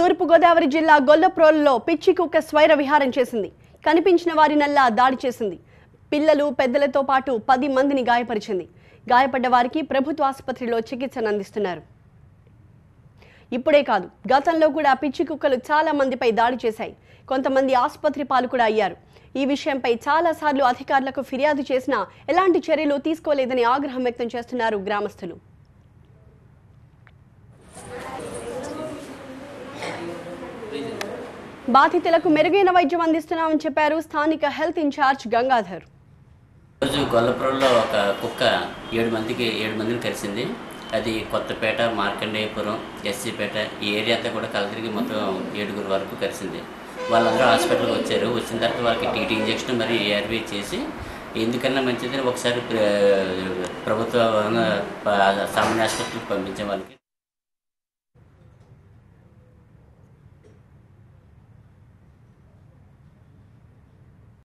తూర్పు గోదావరి జిల్లా గొల్లప్రోలులో పిచ్చి కుక్క స్వైర విహారం చేసింది. కనిపించిన వారినల్లా దాడి చేసింది. పిల్లలు పెద్దలతో పాటు 10 మందిని గాయపరిచింది. గాయపడ్డ వారికి ప్రభుత్వ ఆసుపత్రిలో చికిత్సను అందిస్తున్నారు. ఇప్పుడే కాదు, గతంలో కూడా పిచ్చి కుక్కలు చాలా మందిపై దాడి చేశాయి. కొంతమంది ఆసుపత్రి పాలు కూడా అయ్యారు. ఈ విషయంపై చాలాసార్లు అధికారులకు ఫిర్యాదు చేసినా ఎలాంటి చర్యలు తీసుకోలేదని ఆగ్రహం వ్యక్తం చేస్తున్నారు గ్రామస్తులు. బాధితులకు మెరుగైన వైద్యం అందిస్తున్నామని చెప్పారు స్థానిక హెల్త్ ఇన్ఛార్జ్ గంగాధర్. రోజు గొల్లపురంలో ఒక కుక్క 7 మందిని కలిసింది. అది కొత్తపేట, మార్కండేయపురం, ఎస్సీపేట ఈ ఏరియా అంతా కూడా కలిసి మొత్తం 7 వరకు కలిసింది. వాళ్ళందరూ హాస్పిటల్కి వచ్చారు. వచ్చిన తర్వాత వాళ్ళకి టీటీ ఇంజెక్షన్ మరియు ఏఆర్వీ చేసి ఎందుకన్నా మంచిదని ఒకసారి ప్రభుత్వ సామాన్య హాస్పిటల్కి పంపించే వాళ్ళకి